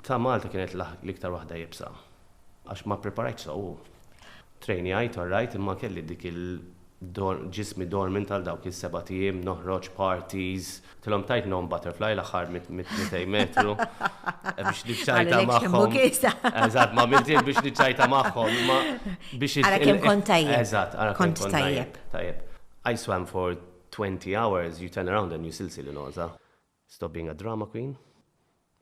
Ta' Malta kienet l-iktar waħda jibsa. Għax ma preparajt so. Trejnijajt, all-right, imma kelli dik ġismi dormint għal dawk il-7 tiem, noħroġ parties, tilhom tajt non butterfly l-aħħar 200 metru biex niċċajta magħhom. Eżatt, ma miltin biex niċċajta magħhom, ma biex Ara kemm kont tajjeb. Eżatt, ara kemm Kont tajjeb. Tajjeb. I swam for 20 hours, you turn around and you still see Linoza. Stop being a drama queen.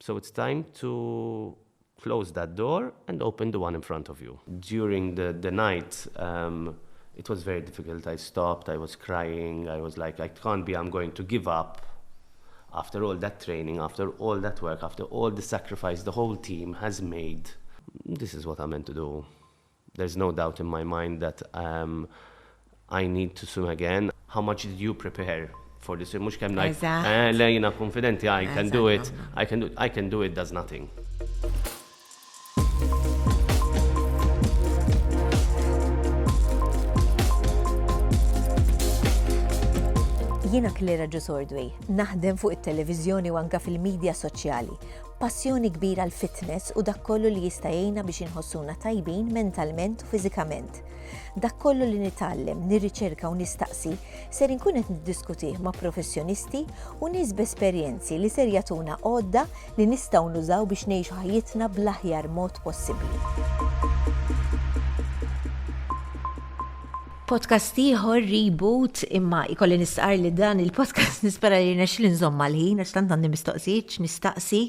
So it's time to close that door and open the one in front of you. During the night, it was very difficult. I stopped, I was crying, I was like, I'm going to give up. After all that training, after all that work, after all the sacrifice the whole team has made, this is what I'm meant to do. There's no doubt in my mind that I need to swim again. How much did you prepare for this? Mux kemm like, lejna confidenti, I can do it, I can do it, does nothing. Jiena kelli raġu sordwej, naħdem fuq it-televiżjoni u anke fil-medja soċjali. Passjoni kbira l-fitness u dak kollu li jista' jgħinna biex inħossuna tajbin mentalment u fiżikament. Dak kollu li nitgħallem, nirriċerka u nistaqsi ser inkun qed niddiskutih ma' professjonisti u nies b'esperjenzi li ser jagħtuna għodda li nistgħu nużaw biex ngħixu ħajjitna bl-aħjar mod possibbli. Podcast ieħor Reboot, imma ikolli nistaqar li dan il-podcast nispera li nexxil nżomm mal-ħin għax tant għandi mistoqsijiet nistaqsi.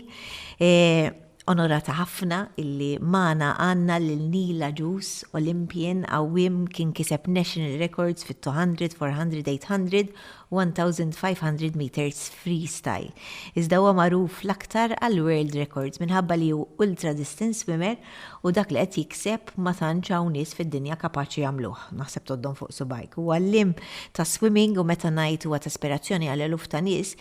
Onorata ħafna illi magħna għandna lil Neil Agius, Olympian, għawim kien kiseb national records fit-200, 400, 800, 1500 meters freestyle. Iżda huwa magħruf l-aktar għal world records minħabba li hu ultra distance swimmer u dak li qed jikseb ma tantx hawn nies fid-dinja kapaċi jagħmluh. Naħseb toddhom fuq subajk. Huwa l-lim ta' swimming u meta ngħid huwa ta' aspirazzjoni għal eluf ta' nies,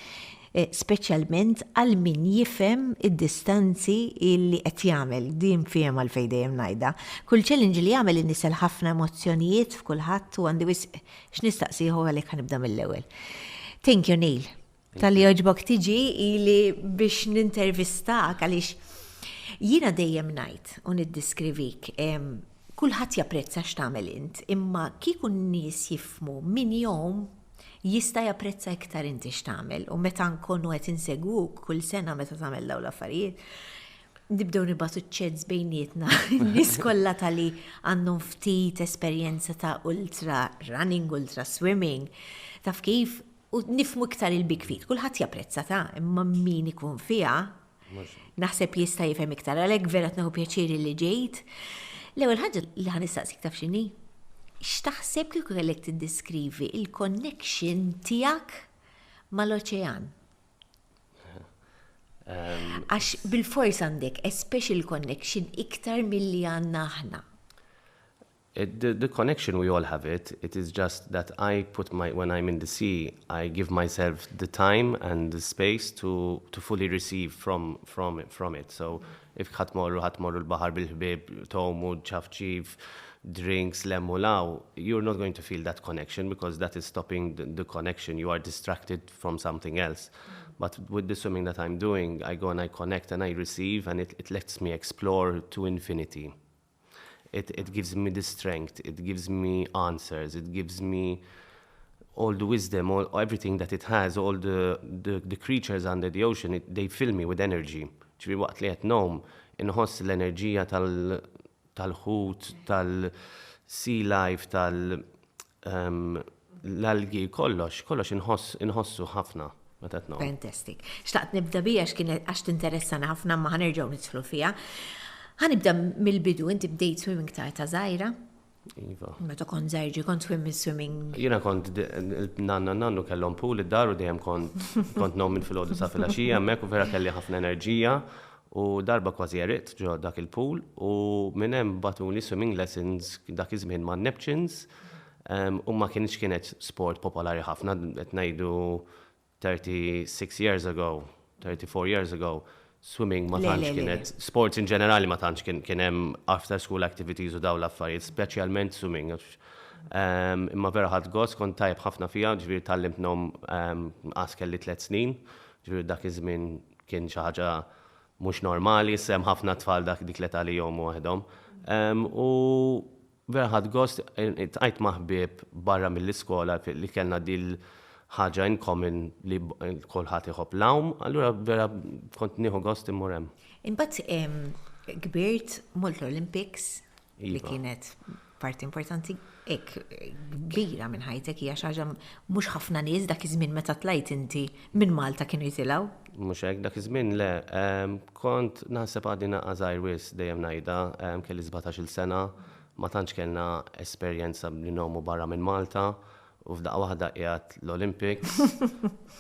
speċjalment għal min jifhem id-distanzi li qed jagħmel, din fihom għalfejn dejjem ngħidha. Kull challenge li jagħmel innisel ħafna emozzjonijiet f'kulħadd u għandi wisq x'nistaqsieħu għalhekk ħanibda mill-ewwel. Thank you Neil. Tal-li jogħġbok tiġi ili biex nintervistak għaliex jiena dejjem ngħid u niddiskrivik kulħadd japprezza x'tagħmel int, imma kieku n-nies jifhmu min jom jista' japprezza iktar inti x'tagħmel u meta nkunu qed insegwuk kull sena meta tagħmel dawn l-affarijiet nibdew nibgħatu ċeds bejnietna nies kollha tali għandhom ftit esperjenza ta' ultra running, ultra swimming, taf kif u nifhmu iktar il-big feet. Kulħadd japprezza ta' imma min ikun fiha naħseb jista' jifhem iktar għalhekk vera tneħu pjaċieri li ġejt. L-ewwel ħaġa li ħanistaqsik taf x'inhi? X'taħseb kieku kellek tiddeskrivi il-connection tiegħek mal-oċean? Għax bil-fors għandek a special connection iktar milli għandna aħna. The connection, we all have it. It is just that when I'm in the sea, I give myself the time and the space to fully receive from it. So if ħatmorru l-bahar bil-ħbib, tomu, ċafċif, drinks, lemulaw, you're not going to feel that connection because that is stopping the connection. You are distracted from something else. But with the swimming that I'm doing, I go and I connect and I receive and it lets me explore to infinity. It gives me the strength, it gives me answers, it gives me all the wisdom, everything that it has, all the creatures under the ocean, they fill me with energy. ġifieri waqt li qed nom inħoss l-enerġija tal-ħut, tal-sea life, tal-algi, kollox inħossu ħafna meta qed nom. Fantastic. Xtaqt nibda bija għax tinteressana ħafna ma ħanerġgħu nidħlu fiha. Ħanibda mill-bidu, inti bdejt swimming ta' żgħira? Iva. Meta kont żgħir kont swimming. Jiena kont nannu kellhom pool id-dar u dejjem kont nom minn filgħodu sa filgħaxija hemmhekk u vera kelli ħafna enerġija u darba kważi għeriqt ġo dak il-pool u minn hemm batuli swimming lessons dak iż-żmien ma' Neptunes u ma kienet sport popolari ħafna qed ngħidu 36 years ago, 34 years ago. Swimming ma tantx kienet, sports in ġenerali ma tantx kien hemm after school activities u daw l-affarijiet, speċjalment swimming. Imma vera ħadd gost kont tajjeb ħafna fiha, ġifieri tallimt nhom kelli 3 snin, ġifieri dak iż-żmien kien xi ħaġa mhux normali, sem ħafna tfal dik l-età li jgħumu waħedhom. U vera ħadd gost tqajt ma' ħbieb barra mill-iskola li kellna dil ħaġa in common li kulħadd iħobb l-għawm, allura vera kont nieħu gost immur hemm. Imbagħad kbirt molt l-Olympics li kienet parti importanti kbira minn ħajtek hija xi ħaġa mhux ħafna nies dak iż-żmien meta tlajt inti minn Malta kienu jitilgħu. Mhux hekk dak iż-żmien le, kont naħseb għadni naqqa żgħir wis dejjem ngħidha, kelli 17-il sena, ma tantx kellna esperjenza li nagħmlu barra minn Malta u f'daqqa waħda qiegħed l-Olympics,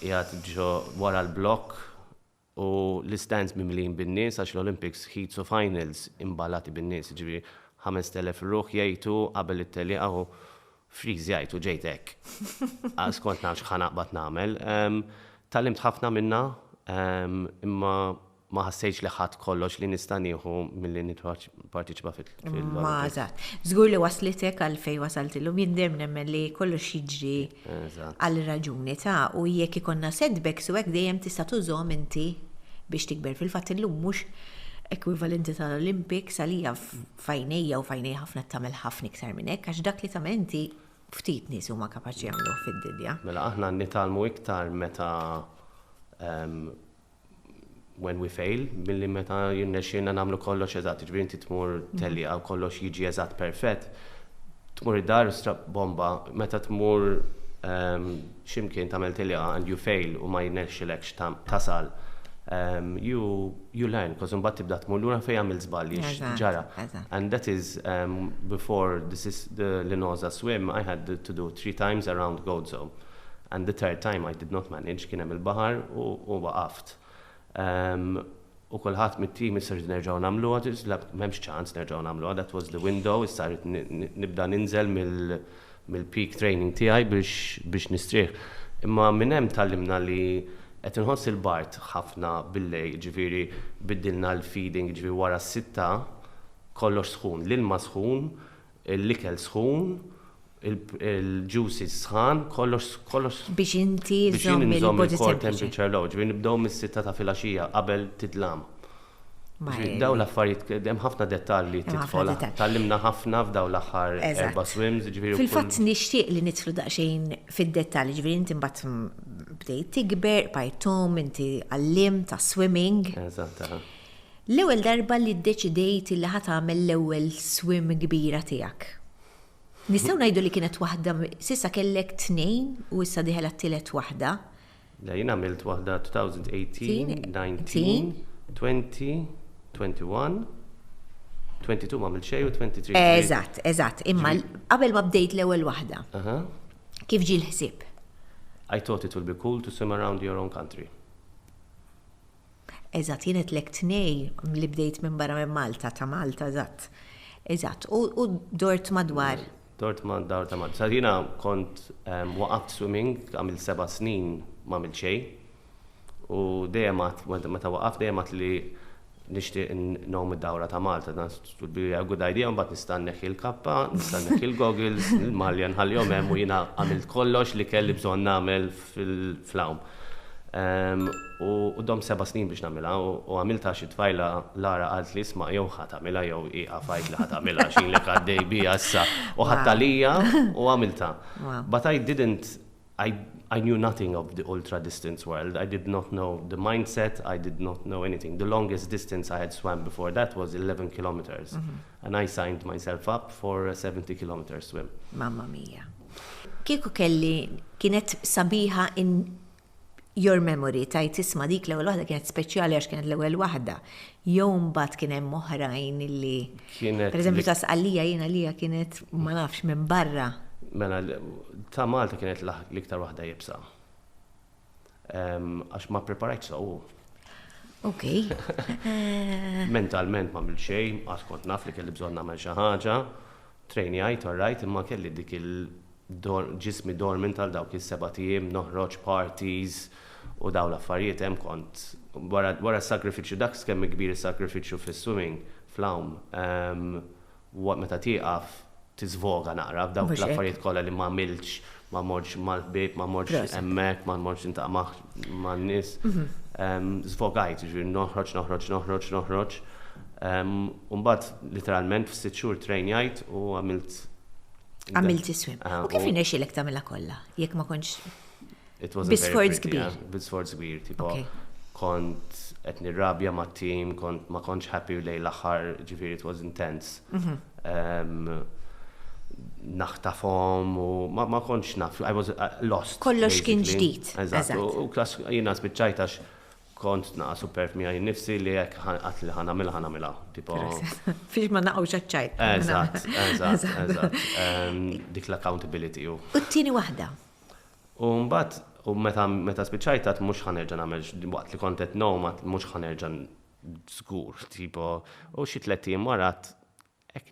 qiegħed ġo wara l-blokk u l-istands mimlin bin-nies għax l-Olympics heats u finals imballati bin-nies, ġifieri 5,000 ruħ jgħidu qabel it-tellieqa u friż jgħidu ġejt hekk. Skont nafx ħanaqbad nagħmel. Tallimt ħafna minnha, imma ma ħassejx li ħadd kollox li nista' nieħu milli nipparteċipa fil- Ma eżatt. Żgur li waslitek għalfejn wasalt illum jindem nemmen li kollox jiġri għal raġuni ta' u jekk ikonna setbacks u hekk dejjem tista' tużhom inti biex tikber fil-fatt illum mhux ekwivalenti tal-Olympics għalija fajnejja u fajnejja ħafna tagħmel ħafna iktar minn hekk għax dak li tagħmel inti ftit nies huma kapaċi jagħmlu fid-dinja. Mela aħna nitalmu iktar meta when we fail, milli meta jirnexxielna nagħmlu kollox eżatt, ġifieri inti tmur tellieqa u kollox jiġi eżatt perfett. Tmur id-dar strab bomba, meta tmur x'imkien tagħmel tellieqa and you fail u ma jirnexxilekx tasal. You learn, because mbagħad tibda tmur lura fejn għamil żball ġara. And that is before the Linosa swim, I had to do 3 times around Gozo. And the third time I did not manage, kien hemm il-baħar u waqaft. U kulħadd mit-tim issa nerġgħu nagħmluha, m'hemmx ċans nerġgħu nagħmluha, that was the window, issa rrid nibda ninżel mill-peak training tiegħi biex nistrieħ. Imma minn hemm tallimna li qed inħoss il-bart ħafna bil-lejl, ġifieri biddilna l-feeding, ġifieri wara s-sitta kollox sħun, l-ilma sħun, l-ikel sħun, il-juices sħan, kollox biex inti żomm il-core temperature low, ġifieri nibdew mis-sitta ta' filgħaxija qabel tidlam. Daw l-affarijiet, hemm ħafna dettalji tidħol. Tallimna ħafna f'daw l-aħħar 4 swims, ġifieri. Fil-fatt nixtieq li nidħlu daqsxejn fid-dettalji, ġifieri inti mbagħad bdejt tikber, bajtom, inti għallim ta' swimming. Eżatt. L-ewwel darba li ddeċidejt li ħadd tagħmel l-ewwel swim kbira tiegħek. Nistgħu ngħidu li kienet waħda s'issa kellek 2 u issa dieħel għat-tielet waħda. Jien għamilt waħda 2018, 19, 20, 21, 22 ma għamilt xejn u 23. Eżatt, imma qabel ma bdejt l-ewwel waħda. Kif ġie l-ħsieb? I thought it would be cool to swim around your own country. Eżatt, jienet lek 2 li bdejt minn barra minn Malta, ta' Malta, eżatt. U dort madwar. Dort madwar ta' Malta. Sa' jiena kont waqaft swimming, għamil 7 snin ma għamil xejn. U dejjem meta waqaft dejjem li nixtieq nagħmel id-dawra ta' Malta, would be a good idea, mbagħad nista' nneħħi l-kappa, nista' nneħħi l-goggles, il-malja nħallihom hemm u jiena għamilt kollox li kelli bżonn nagħmel fil-flawm. U dom 7 snin biex nagħmilha u għamilta xi tfajla Lara qalt li isma' jew ħadd tagħmilha jew qiegħa fajt li ħadd tagħmilha x'inlek għaddej biha issa u ħadd għalija u għamilta. But I knew nothing of the ultra distance world. I did not know the mindset. I did not know anything. The longest distance I had swam before that was 11 kilometers. And I signed myself up for a 70 kilometer swim. Mamma mia. Kieku kienet sabiħa in your memory, tajt isma dik l-ewwel waħda kienet speċjali għax kienet l-ewwel waħda. Jew mbagħad kien hemm oħrajn illi pereżempju tasqalija jiena lija kienet ma nafx minn barra. Mela, ta' Malta kienet l-iktar waħda jibsa. Għax ma preparajt sew. Ok. Mentalment ma għamil xejn, għax kont naf li kelli bżonn nagħmel xi ħaġa, trejnijajt alright, imma kelli dik il-ġismi dormant għal dawk is-7 ijiem, noħroġ parties u daw l-affarijiet hemm kont wara s-sakrifiċċju dak kemm kbir is-sakrifiċċju fis-swimming fl-hawn. Meta tieqaf tiżvoga naqra f'dawk l-affarijiet kollha li ma għamilx, ma morx mal-ħbieb, ma morx hemmhekk, ma morx intaq ma' nies. Zvogajt, ġifieri noħroġ. Mbagħad literalment f'6 xhur trejnjajt u għamilt. Għamilti swim. U kif inexxilek tagħmilha kollha? Jekk ma kontx Bisforz kbir. Bisforz kbir, tipo kont qed nirrabja mat-tim, ma kontx happy lejn l-aħħar, ġifieri it was intense. Naħtafhom u ma kontx naf, I was lost. Kollox kien ġdid. Eżatt. U klas jiena spiċċajt għax kont naqa super f'mija nifsi li jekk qatt li ħanamilha. Tipo fiex ma naqgħu ċaċċajt. Eżatt. Dik l-accountability. U t-tieni waħda. U mbagħad u meta spiċċajt mhux ħanerġa' nagħmel waqt li kont qed mhux ħanerġa' żgur, tipo u xi 3 ijiem wara hekk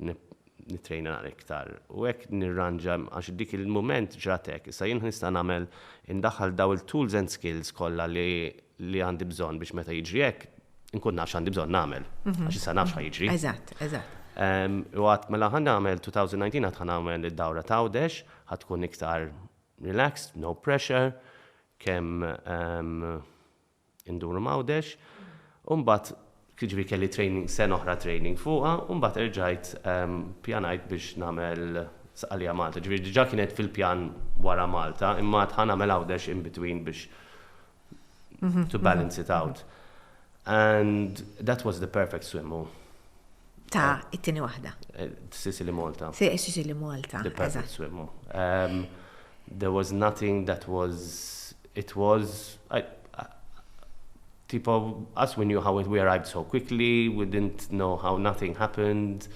nitrejna nagħmel iktar u hekk nirranġa għax dik il-mument ġrat hekk. Issa jien nista' nagħmel indaħħal daw il-tools and skills kollha li għandi bżonn biex meta jiġri hekk inkun nafx għandi bżonn nagħmel għax issa nafx ħajġri. Eżatt. U għad mela ħanagħmel 2019 ħanagħmel id-dawra ta' għawdex ħatkun iktar relaxed, no pressure, kemm induru mawdex, mbagħad ġifieri kelli training sen oħra training fuqha, mbagħad irġajt pjanajt biex nagħmel saqalija Malta. Ġifieri diġà kienet fil-pjan wara Malta, imma ħanagħmel għawdex in between biex to balance it out. And that was the perfect swim. Ta' it-tieni waħda. Sicily Malta. Sicily Malta. The perfect swim. There was nothing that was, tipo, us we knew how we arrived so quickly, we didn't know how nothing happened.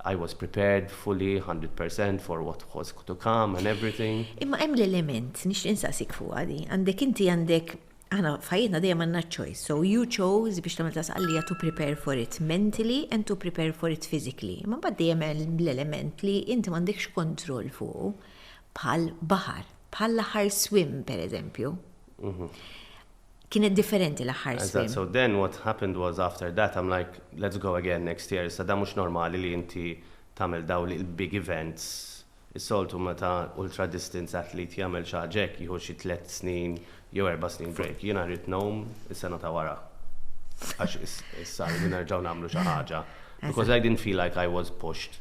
I was prepared fully, 100% for what was to come and everything. Imma hemm l-element, nix insaqsik fuq għadi, għandek aħna fajjitna dejjem għandna choice. So you chose biex tagħmel tasqallija to prepare for it mentally and to prepare for it physically. Imma bad dejjem l-element li inti m'għandekx kontroll fuq bħal baħar, bħal l-aħħar swim pereżempju. Kienet differenti l-aħħar swim. So then what happened was after that I'm like, let's go again next year. Sa da mhux normali li inti tagħmel daw li big events. Is-soltu meta ultra distance athlete jagħmel xi ħaġek jieħu xi 3 snin jew 4 snin break. Jiena rrid nhom is-sena ta' wara. Għax issa li nerġgħu nagħmlu xi ħaġa. Because I didn't feel like I was pushed.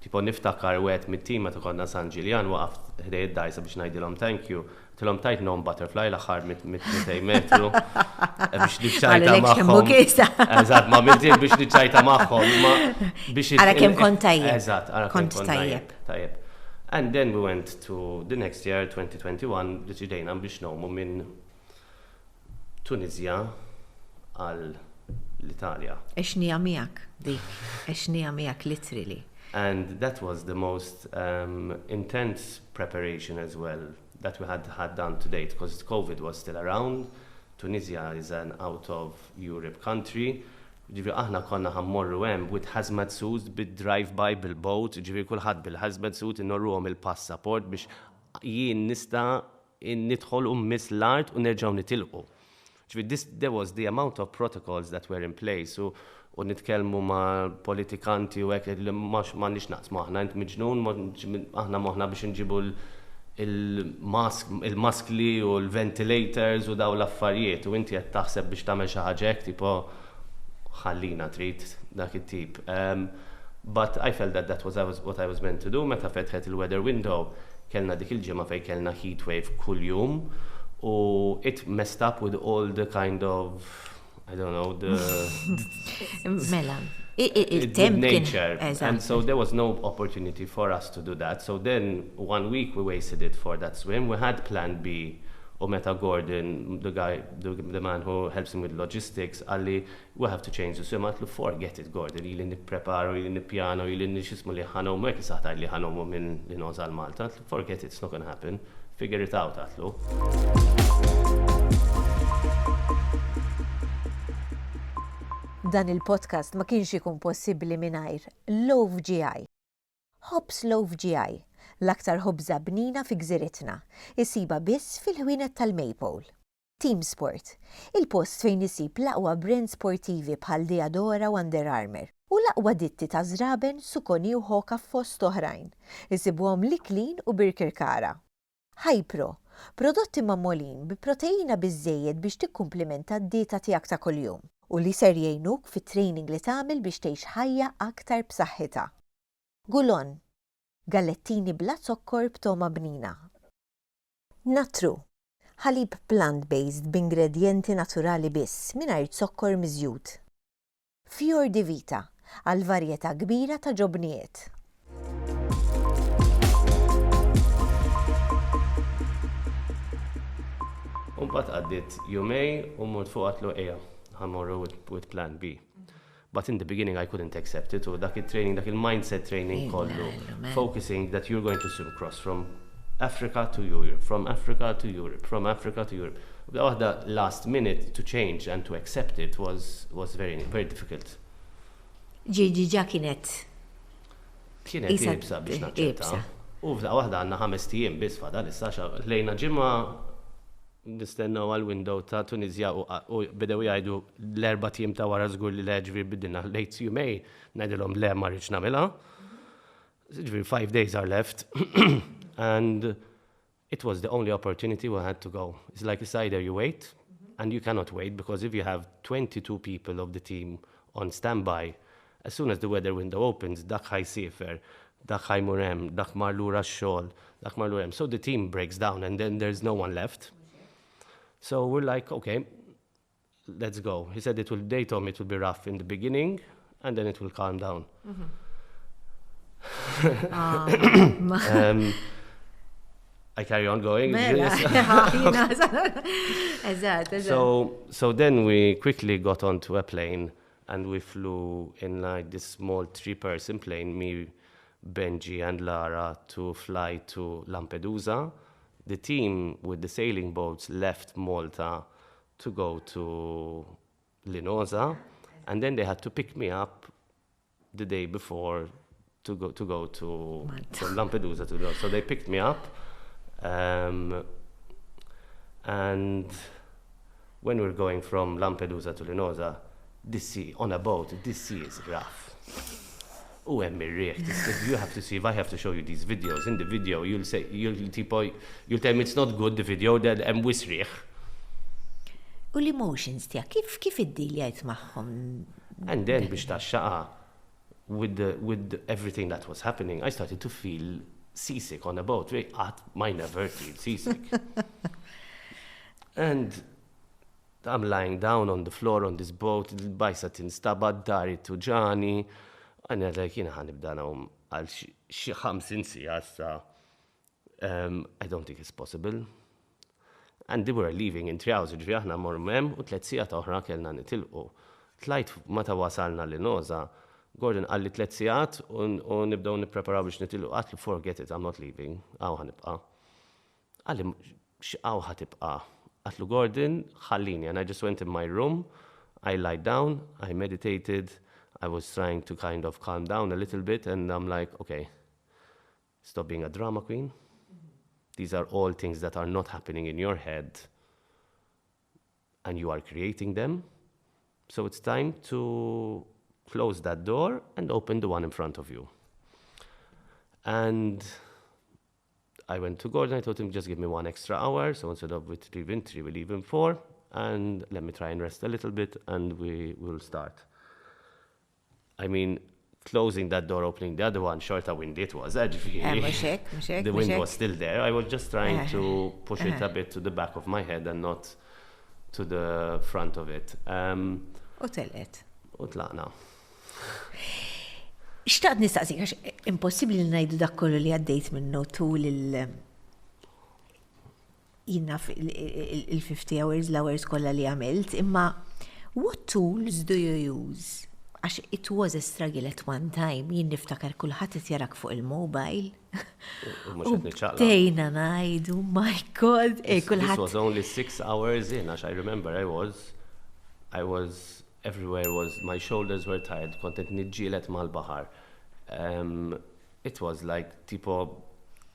Tipo niftakar wet mit-tim meta konna San Ġiljan waqaft ħdej id-dajsa biex ngħidilhom thank you. Tilhom tajt nhom butterfly l-aħħar mit-2 metru biex niċċajta magħhom. Eżatt, ma mintin biex niċċajta magħhom, ma biex ara kemm kont tajjeb. Eżatt, ara kemm kont tajjeb. And then we went to the next year, 2021, deċidejna biex nagħmlu minn Tunizja għal l-Italja. Exnija miegħek dik, exnija miegħek literally. And that was the most intense preparation as well that we had done to date, because COVID was still around. Tunisia is an out of Europe country. Ġivi aħna konna ħammorru hemm with hazmat suits bid-drive-by bil-boat, ġivi kulħadd bil-hazmat suit innorruhom il-passaport biex jien nista' nidħol miss l-art u nerġgħu nitilqu. Ġivi there was the amount of protocols that were in place u nitkellmu ma' politikanti u hekk li m'għandniex naqsmu aħna int miġnun aħna moħħna biex inġibu il-maskli u l-ventilators u daw l-affarijiet u inti qed taħseb biex tagħmel xi ħaġa hekk tipo ħallina trid dak it-tip. But I felt that was what I was meant to do. Meta fetħet il-weather window kellna dik il-ġimgħa fejn kellna heat wave kull jum u it messed up with all the kind of I don't know the nature. And so there was no opportunity for us to do that. So then 1 week we wasted it for that swim. We had plan B. U meta Gordon, the man who helps him with logistics, għalli, we have to change the swim. Għatlu, forget it, Gordon, ili nippreparu, ili nippjano, ili nixismu li ħanomu, ekki saħta li ħanomu minn li noza l-Malta. Għatlu, forget it, it's not gonna happen. Figure it out, għatlu. Dan il-podcast ma kienx ikun possibbli mingħajr Love GI. Hobbs Love GI, l-aktar ħobża bnina fi gżiritna, isiba biss fil-ħwienet tal-Maypole. Team Sport, il-post fejn isib l-aqwa brand sportivi bħal Diadora u Under Armour u l-aqwa ditti ta' żraben, sukoni u ħoka fost oħrajn. Isibuhom li klin u birkirkara. Hypro, prodotti mammolin bi proteina biżżejjed biex tikkumplimenta d-dieta tiegħek ta' kuljum u li ser jgħinuk fit-training li tagħmel biex tgħix ħajja aktar b'saħħitha. Gulon, gallettini bla zokkor b'toma bnina. Natru, ħalib plant-based b'ingredjenti naturali biss mingħajr zokkor miżjud. Fior di Vita, għal varjetà kbira ta' ġobnijiet. Umbat għaddit jumej u mort fuq għatlu eja, ħamorru with plan B. But in the beginning I couldn't accept it, u dak il-training, dak il-mindset training kollu, focusing that you're going to swim across from Africa to Europe, from Africa to Europe, from Africa to Europe. The last minute to change and to accept it was very, very difficult. Ġiġa kienet. Kienet ibsa biex naċċetta. U f'da waħda għanna 5 tijiem bis fada l-issaxa. Lejna ġimma nistennaw għal-window ta' Tunizja u bidew jgħidu l-4 tijiem ta' wara żgur li l-ġviri bidinna late jumej, ngħidilhom le ma rridx nagħmilha. Ġviri 5 days are left. And it was the only opportunity we had to go. It's like it's either you wait, and you cannot wait, because if you have 22 people of the team on standby, as soon as the weather window opens, dak ħaj sifer, dak ħaj murem, dak marlura xol, dak marlurem. So the team breaks down, and then there's no one left. So we're like, okay, let's go. He said they told me it will be rough in the beginning, and then it will calm down. I carry on going. So then we quickly got onto a plane and we flew in like this small 3-person plane, me, Benji and Lara, to fly to Lampedusa. The team with the sailing boats left Malta to go to Linosa, and then they had to pick me up the day before to go to Lampedusa. So they picked me up. And when we're going from Lampedusa to Linosa, this sea, on a boat, this sea is rough. Oh, you have to see, if I have to show you these videos, in the video you'll tell me it's not good, the video, that I'm wisriħ. U l-emotions tijak, kif id-dili għajt maħħom? And then biex taxxaqa, with everything that was happening, I started to feel seasick on a boat. I never feel seasick. And I'm lying down on the floor on this boat, il-bajsa tinstabad, dari tuġani, għanna jina ħanibda nawm għal xi 50 sija issa. I don't think it's possible. And they were leaving in 3 hours, ġvi aħna mormem u 3 sija ta' oħra kellna nitilqu. Tlajt meta wasalna Linosa, Gordon għalli 3 sijat u nibdaw nipreparaw biex nitilqu. Għatli, forget it, I'm not leaving. Għaw ħanibqa. Għalli, x'għaw ħatibqa. Għatlu, Gordon, ħallini. And I just went in my room, I lied down, I meditated, I was trying to kind of calm down a little bit, and I'm like, okay, stop being a drama queen. These are all things that are not happening in your head, and you are creating them. So it's time to close that door and open the one in front of you. And I went to Gordon, I told him, just give me 1 extra hour. So instead of leaving 3, we leave in 4. And let me try and rest a little bit, and we will start. I mean, closing that door, opening the other one, short a wind it was. The wind was still there. I was just trying to push it a bit to the back of my head and not to the front of it. U telqet. U tlaqna. Xtaqt nistaqsik, għax impossibli li ngħidu dak kollu li għaddejt minnu tul il-50 hours, l-hours kollha li għamilt, imma what tools do you use? Għax it was a struggle at one time, jien niftakar kulħadd qed jarak fuq il-mobile. U bdejna ngħidu, my God, kulħadd. This was only 6 hours in, għax I remember I was everywhere, my shoulders were tired, kontent nidġielet mal-bahar. It was like, tipo,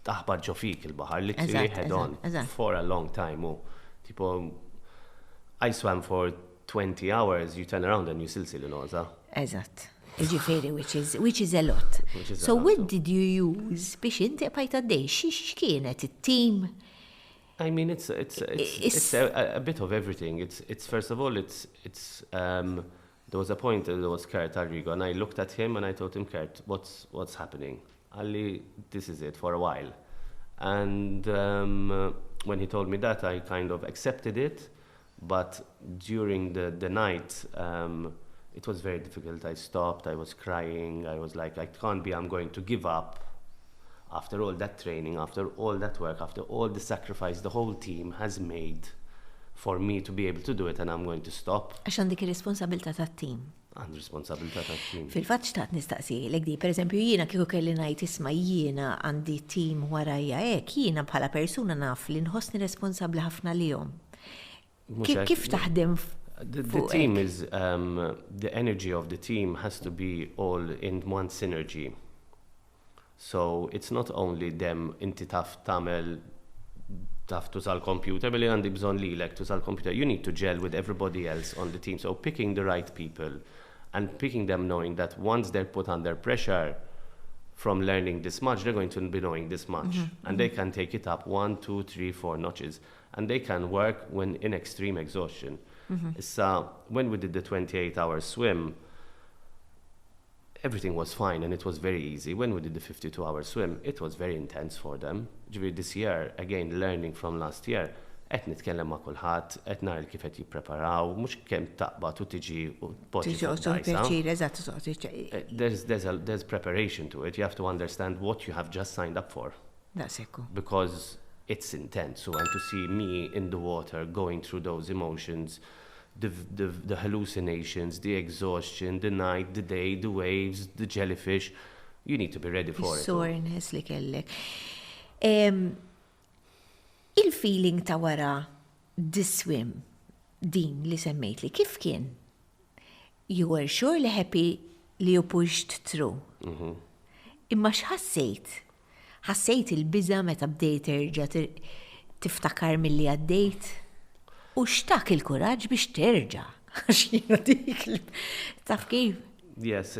taħbar ġofik il-bahar, literally head on, for a long time. Tipo, I swam for 20 hours, you turn around and you still see Linosa. Eżatt. Ġifiri, which is a lot. So what did you use biex inti bħajt għaddej? X'kienet it-team? I mean, it's a bit of everything. It's first of all, there was a point that there was Kurt Arrigo, and I looked at him and I told him, Kurt, what's happening? Ali, this is it for a while. And when he told me that, I kind of accepted it. But during the night, it was very difficult. I stopped, I was crying. I was like, I can't be, I'm going to give up. After all that training, after all that work, after all the sacrifice the whole team has made for me to be able to do it, and I'm going to stop. Għax għandik ir-responsabilità tat-tim. Għand responsabilità tat-tim. Fil-fatt xtaqt nistaqsi, l-għdi, per eżempju, jiena kieku kelli ngħid isma' jiena għandi tim warajja hekk, jiena bħala persuna naf li nħossni responsabbli ħafna lihom. Kif taħdem The team is, the energy of the team has to be all in one synergy. So it's not only them inti taf tużal computer, billi għandi bżon li lek tużal computer. You need to gel with everybody else on the team. So picking the right people and picking them knowing that once they're put under pressure from learning this much, they're going to be knowing this much. And they can take it up 1, 2, 3, 4 notches. And they can work when in extreme exhaustion. So when we did the 28-hour swim, everything was fine and it was very easy. When we did the 52-hour swim, it was very intense for them. This year, again, learning from last year, qed nitkellem ma' kulħadd, qed nara kif qed jippreparaw, mhux kemm taqbad u tiġi u There's preparation to it. You have to understand what you have just signed up for. Because it's intense. So, and to see me in the water going through those emotions, the hallucinations, the exhaustion, the night, the day, the waves, the jellyfish, you need to be ready for it. Soreness li kellek. Il-feeling ta' wara dis-swim din li semmejt li kif kien? You were surely happy li you pushed through. Imma x'ħassejt? Ħassejt il-biża meta bdejt terġa' tiftakar milli għaddejt? U x'tak il-kuraġġ biex terġa'? Għax jiena dik taf kif? Yes,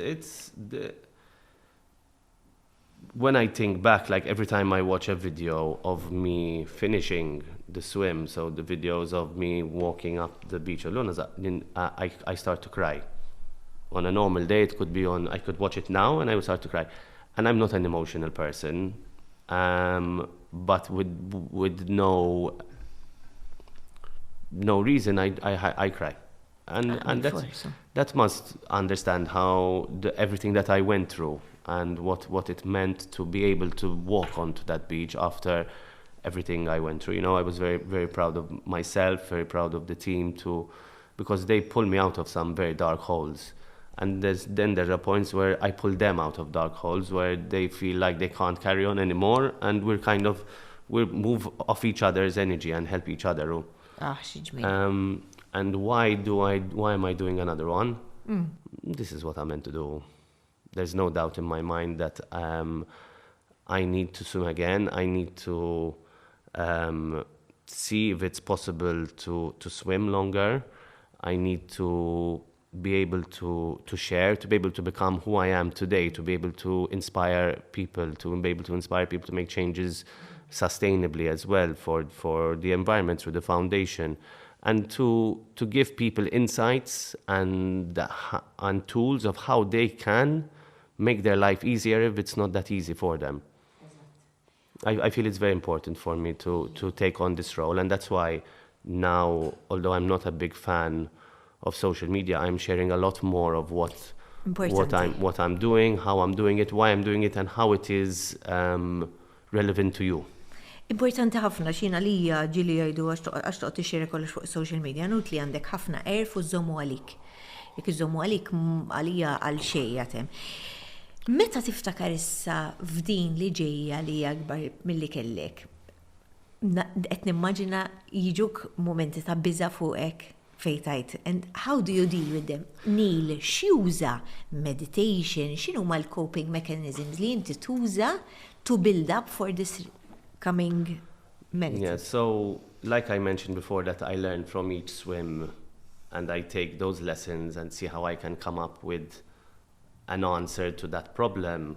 when I think back, like every time I watch a video of me finishing the swim, so the videos of me walking up the beach alone, I start to cry. On a normal day, it could be I could watch it now and I would start to cry. And I'm not an emotional person, but with no reason, I cry. And that must understand how everything that I went through and what it meant to be able to walk onto that beach after everything I went through. You know, I was very, very proud of myself, very proud of the team because they pulled me out of some very dark holes. And there are points where I pull them out of dark holes where they feel like they can't carry on anymore, and we'll move off each other's energy and help each other. And why am I doing another one? This is what I'm meant to do. There's no doubt in my mind that I need to swim again. I need to see if it's possible to swim longer. I need to be able to share, to be able to become who I am today, to be able to inspire people, to be able to inspire people to make changes sustainably as well for the environment through the foundation, and to give people insights and tools of how they can make their life easier if it's not that easy for them. I feel it's very important for me to take on this role, and that's why now, although I'm not a big fan of social media, I'm sharing a lot more of what I'm doing, how I'm doing it, why I'm doing it, and how it is relevant to you. Importanti ħafna xina li ġili jgħidu għax toqgħod tixxera kollox fuq social media, nut li għandek ħafna erf u żommu għalik. Jekk iżommu għalik għalija għal xejn jatem. Meta tiftakar issa f'din li ġejja li hija akbar milli kellek, qed nimmaġina jiġuk momenti ta' biża' fuqek fejn tajt. And how do you deal with them? Neil, x'juża meditation, x'inhu huma l-coping mechanisms li inti tuża to build up for this coming minute? Yeah, so like I mentioned before, that I learned from each swim, and I take those lessons and see how I can come up with an answer to that problem.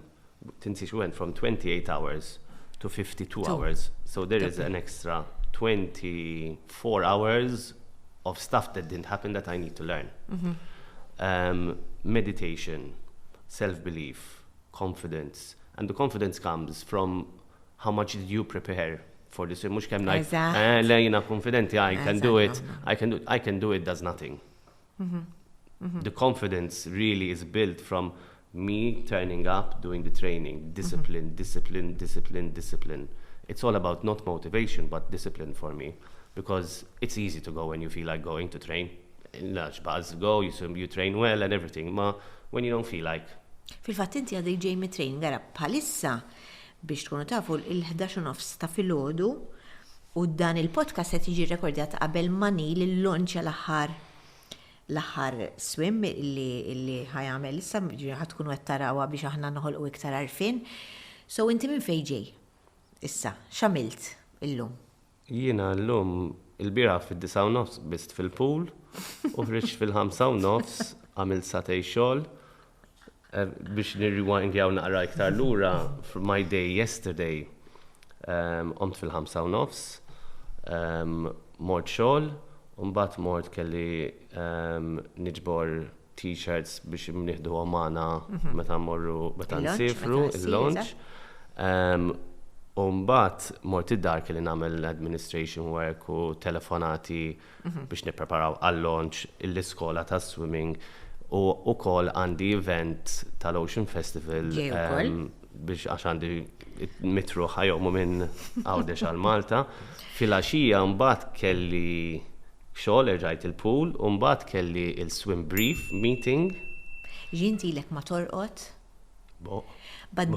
Tinsi went from 28 hours to 52 hours, so there is an extra 24 hours of stuff that didn't happen that I need to learn. Meditation, self-belief, confidence. And the confidence comes from how much did you prepare for this. Mux kemm ngħid, le jiena confidenti, I can do it, I can do it does nothing. The confidence really is built from me turning up, doing the training, discipline, discipline, discipline, discipline. It's all about not motivation, but discipline for me. Because it's easy to go when you feel like going to train. Large buzz, go, you train well and everything. Ma when you don't feel like. Fil-fatt inti għadej ġej mit-train, gara bħalissa biex tkunu tafu il-11 ta' filgħodu u dan il-podcast qed jiġi rekordjat qabel mani l-launch l-aħħar swim illi ħajamel issa ħad tkunu qed tarawha biex aħna noħolqu iktar għarfien. So inti minn fejn ġej? Issa, x'għamilt illum? Jiena llum il-bira fid-9:30 bist fil-pool u friċ fil-5:30 għamilt satej xogħol biex nirrewindjaw naqra iktar lura from my day yesterday. Qomt fil-5:30, mort xogħol, u mbagħad mort kelli niġbor t-shirts biex nieħdu magħna meta nsifru il-launch. U mbagħad mort id-dar kelli nagħmel administration work u telefonati biex nippreparaw għall-launch l-iskola tas-swimming u wkoll għandi event tal-Ocean Festival biex għax għandi mitru ħajjomu minn Għawdex għal Malta. Fil-għaxija mbagħad kelli xogħol rġajt il-pool u mbagħad kelli il-swim brief meeting. Ġintilek ma torqod? But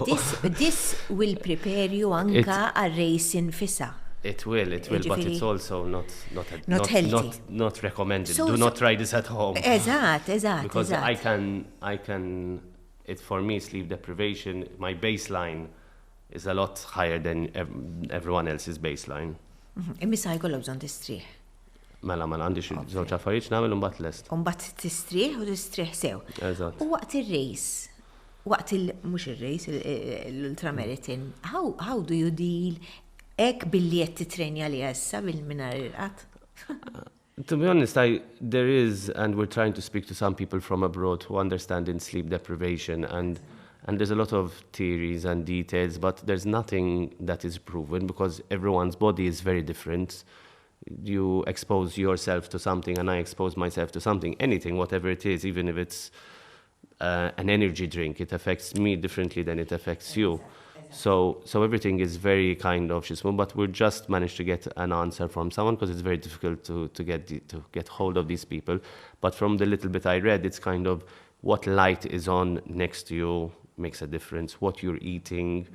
this will prepare you anka għal-racing fissa. It will, but it's also not healthy. Not recommended. Do not try this at home. Eżatt. Because I can, for me, sleep deprivation, my baseline is a lot higher than everyone else's baseline. Imissa jkollok bżonn tistrieħ. Mela, għandi xi żewġ affarijiet nagħmel u mbagħad lest. U mbagħad tistrieħ u tistrieħ sew. Eżatt. U waqt ir-race, mhux ir-race, l-ultramarathon, how do you deal ek billi qed titrenja li issa bil-minar irqat? To be honest, there is, and we're trying to speak to some people from abroad who understand in sleep deprivation, and there's a lot of theories and details, but there's nothing that is proven because everyone's body is very different. You expose yourself to something and I expose myself to something, anything, whatever it is, even if it's an energy drink, it affects me differently than it affects you. So everything is very kind of but we'll just manage to get an answer from someone because it's very difficult to get hold of these people. But from the little bit I read, it's kind of what light is on next to you makes a difference. What you're eating,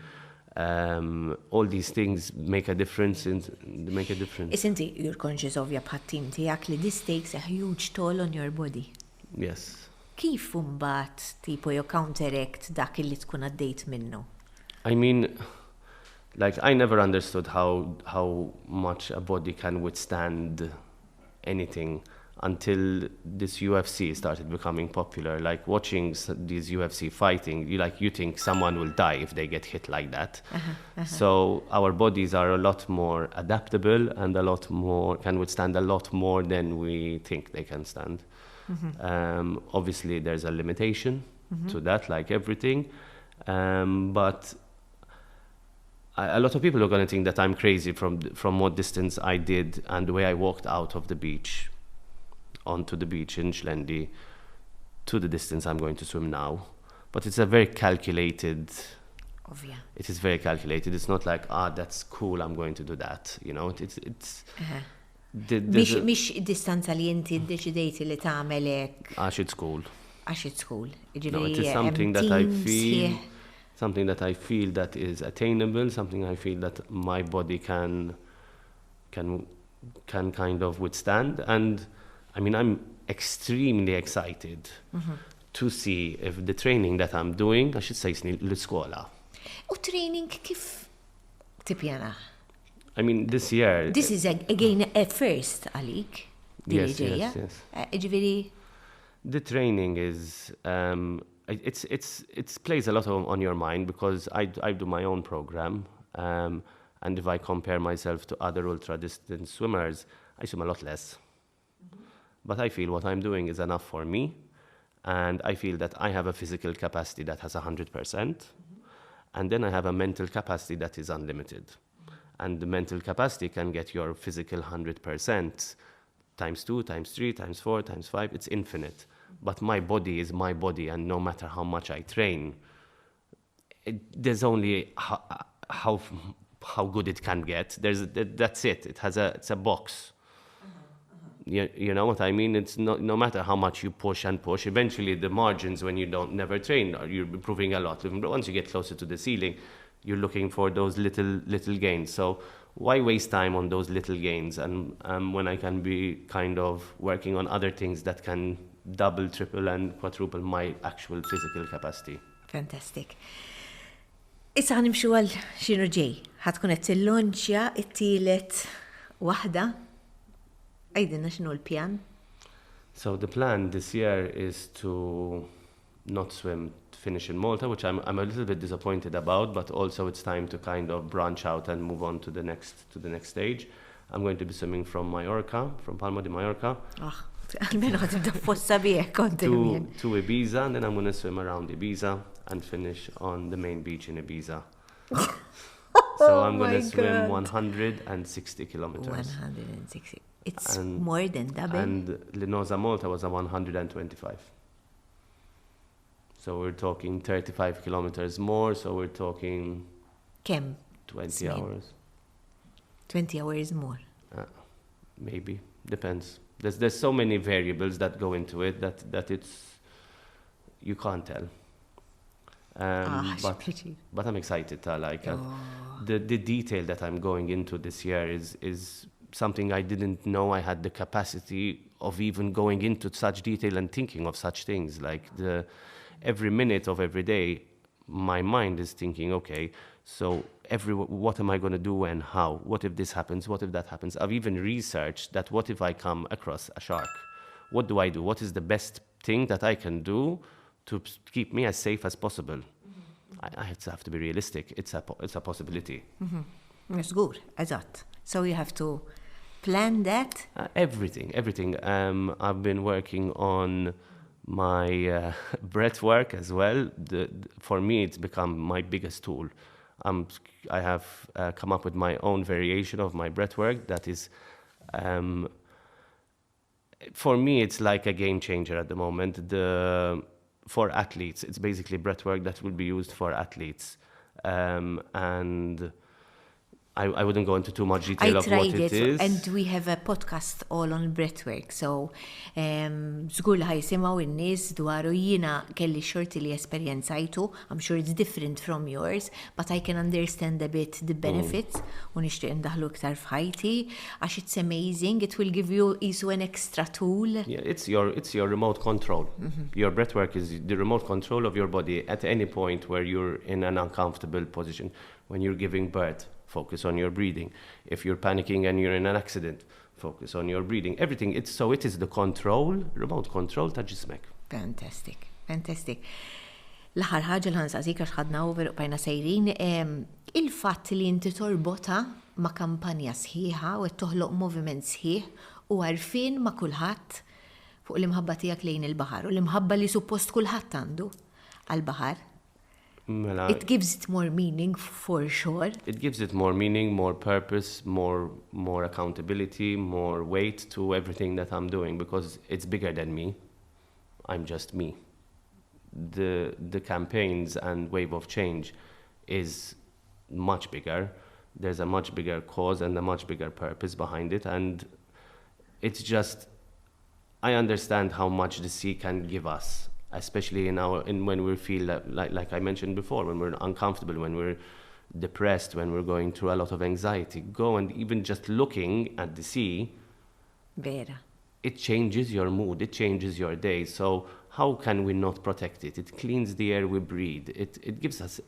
all these things make a difference. Isinti, you're conscious of your team tijak li this takes a huge toll on your body. Yes. Kif mbagħad tipo you counteract dak li tkun għaddejt minnu? I mean, like, I never understood how much a body can withstand anything until this UFC started becoming popular. Like, watching these UFC fighting, you think someone will die if they get hit like that. So our bodies are a lot more adaptable and can withstand a lot more than we think they can stand. Obviously, there's a limitation to that, like everything. But a lot of people are going to think that I'm crazy from what distance I did and the way I walked out of the beach onto the beach in Xlendi to the distance I'm going to swim now. But it's a very calculated. It is very calculated. It's not like, that's cool, I'm going to do that. You know, it's. Mix distanza li inti deċidejti li tagħmelek. It's cool. It's cool. No, it is something that I feel. Something that I feel that is attainable, something I feel that my body can kind of withstand. And I mean, I'm extremely excited to see if the training that I'm doing, I should say, l-iskola. U training kif tipjana? I mean, this year. This is again a first, Alik. Yes. The training is. It plays a lot on your mind because I do my own program, and And if I compare myself to other ultra-distance swimmers, I swim a lot less. But I feel what I'm doing is enough for me. And I feel that I have a physical capacity that has 100%. And then I have a mental capacity that is unlimited. And the mental capacity can get your physical 100% times 2, times 3, times 4, times 5. It's infinite. But my body is my body, and no matter how much I train, there's only how good it can get. That's it. It's a box. You know what I mean? It's no matter how much you push and push. Eventually, the margins when you never train, you're improving a lot. But once you get closer to the ceiling, you're looking for those little gains. So why waste time on those little gains? And when I can be kind of working on other things that can double, triple, and quadruple my actual physical capacity. Fantastic. Issa ħanimxu għal xinu ġej. ħatkun qed tillonċja it-tielet waħda. Għajdilna x'inhu l-pjan? So the plan this year is to not swim to finish in Malta, which I'm a little bit disappointed about, but also it's time to kind of branch out and move on to the next stage. I'm going to be swimming from Mallorca, from Palma de Mallorca. Almenu ħatibda fossa bieħ kontinwien. To Ibiza, and then I'm going to swim around Ibiza and finish on the main beach in Ibiza. So I'm going to swim 160 kilometers. 160. It's more than double. And Linosa Malta was a 125. So we're talking 35 kilometers more, so we're talking... Kemm? 20 hours. 20 hours more. Maybe. Depends. There's so many variables that go into it that it's... You can't tell. But I'm excited. The detail that I'm going into this year is something I didn't know I had the capacity of even going into such detail and thinking of such things. Like every minute of every day, my mind is thinking, okay, so what am I going to do and how? What if this happens? What if that happens? I've even researched that what if I come across a shark? What do I do? What is the best thing that I can do to keep me as safe as possible? I have to be realistic. It's a possibility. It's good, eżatt. So you have to plan that? Everything. I've been working on my breath work as well. For me, it's become my biggest tool. I have come up with my own variation of my breath work that is, for me, it's like a game changer at the moment. For athletes, it's basically breath work that will be used for athletes. And I wouldn't go into too much detail of what it is. And we have a podcast all on breathwork. So, żgur li ħajsimgħu in-nies dwaru jiena kelli xorti li esperjenzajtu. I'm sure it's different from yours, but I can understand a bit the benefits u nixtieq indaħlu iktar f'ħajti għax it's amazing. It will give you an extra tool. Yeah, it's your remote control. Your breathwork is the remote control of your body at any point where you're in an uncomfortable position. When you're giving birth, focus on your breathing. If you're panicking and you're in an accident, focus on your breathing. Everything. It is the remote control ta' ġismek. Fantastic. L-aħħar ħaġa l-ħansaqsik għax ħadna over bajna sejrin, il-fatt li inti torbota ma' kampanja sħiħa u toħloq moviment sħiħ u għarfien ma' kulħadd fuq l-imħabba tiegħek lejn il-baħar u l-imħabba li suppost kulħadd għandu għal-baħar. It gives it more meaning, for sure. It gives it more meaning, more purpose, more accountability, more weight to everything that I'm doing because it's bigger than me. I'm just me. The campaigns and wave of change is much bigger. There's a much bigger cause and a much bigger purpose behind it. And it's just, I understand how much the sea can give us. Especially when we feel like I mentioned before, when we're uncomfortable, when we're depressed, when we're going through a lot of anxiety. Go and even just looking at the sea, Vera. It changes your mood, it changes your day. So how can we not protect it? It cleans the air we breathe. It gives us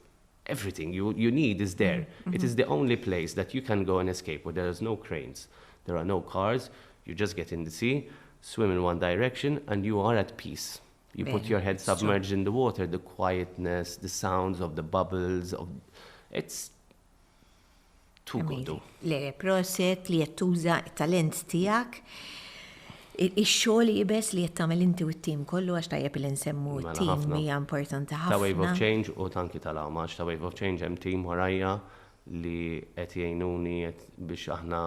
everything you need is there. Mm-hmm. It is the only place that you can go and escape where there is no cranes, there are no cars. You just get in the sea, swim in one direction, and you are at peace. You put your head submerged in the water, the quietness, the sounds of the bubbles, too good. Le proset li qed tuża t-talent tiegħek. Ix-xogħol jibes li qed tagħmel inti u t-tim kollu għax tajjeb li nsemmu t-tim hija importanti ħafna. Ta' Wave of Change u tanki tal-għamax ta' Wave of Change hemm tim warajja li qed jgħinuni biex aħna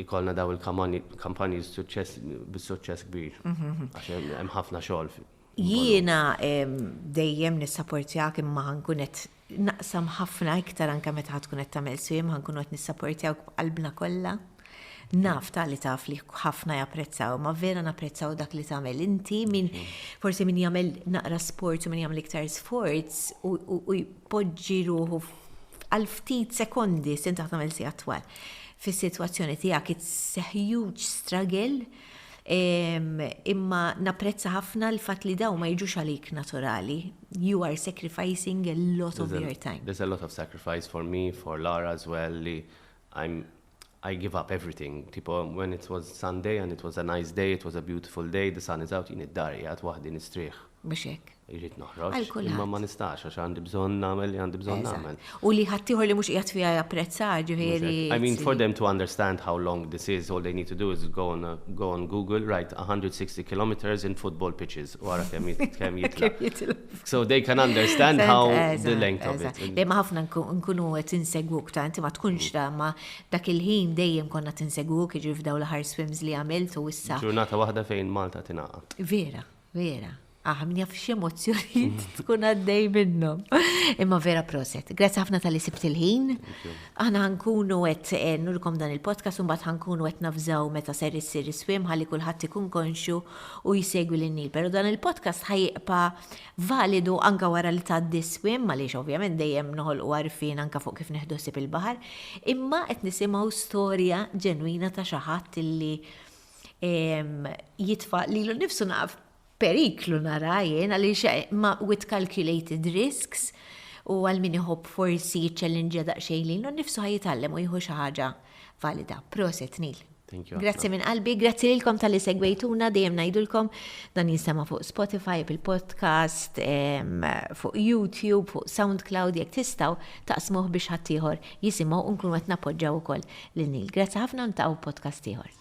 ikollna daw il-kampanji bis-suċċess kbir. Għax hemm ħafna xogħol. Jiena dejjem nissapportjak imma ħankun qed naqsam ħafna iktar anke meta tkun qed tagħmel swim ħankun qed nissapportjak b'qalbna kollha. Naf li taf li ħafna japprezzaw, ma vera napprezzaw dak li tagħmel inti forsi min jagħmel naqra sports u min jagħmel iktar sports u jpoġġi ruħu għal ftit sekondi sin taħt tagħmel si attwal. Fis-sitwazzjoni tiegħek it's a huge struggle imma napprezza ħafna l-fatt li daw ma jiġux għalik naturali. You are sacrificing a lot of your time. There's a lot of sacrifice for me, for Lara as well. I give up everything. Tipo, when it was Sunday and it was a nice day, it was a beautiful day, the sun is out, jien id-dar, jgħat waħdi nistriħ. Biex hekk. Irrid noħroġ, imma ma nistax, għax għandi bżonn nagħmel li għandi bżonn nagħmel. U li ħaddieħor li mhux qiegħed fiha japprezza, ġifieri. I mean, for them to understand how long this is, all they need to do is go on Google, write 160 kilometers in football pitches, u għara kemm jitla. So they can understand how the length of it. Dejjem ħafna nkunu qed insegwuk ta' inti ma tkunx ta' ma dak il-ħin dejjem konna tinsegwuk jiġri f'daw l-ħar swims li għamilt u issa. Ġurnata waħda fejn Malta tingħaqad. Vera, vera. Min jaf x'emozzjonijiet tkun għaddej minnhom. Imma vera proset. Grazzi ħafna tal-li sibt il-ħin. Aħna ħankunu qed nurkom dan il-podcast u mbagħad ħankunu qed nafżaw meta ser issir iswim ħalli kulħadd ikun konxu u jsegwi lin-Nil. Però dan il-podcast ħajqa validu anke wara li tgħaddi swim għaliex ovvjament dejjem noħolqu għarfien anke fuq kif neħdu ħsieb il-baħar. Imma qed nisimgħu storja ġenwina ta' xi ħadd illi jitfa' lilu nnifsu naqaf periklu nara jien għaliex ma with calculated risks u għal min iħobb forsi challenge daqsxejn li nnifsu ħajjitgħallem u jieħu xi ħaġa valida. Proset Nil. Grazzi minn qalbi, grazzi lilkom tal-li segwejtuna, dejjem ngħidulkom dan jinstema' fuq Spotify, bil-podcast, fuq YouTube, fuq SoundCloud jekk tistgħu taqsmuh biex ħadd ieħor jisimgħu u nkunu qed nappoġġjaw ukoll lil Nil. Grazzi ħafna ntaqgħu podcast ieħor.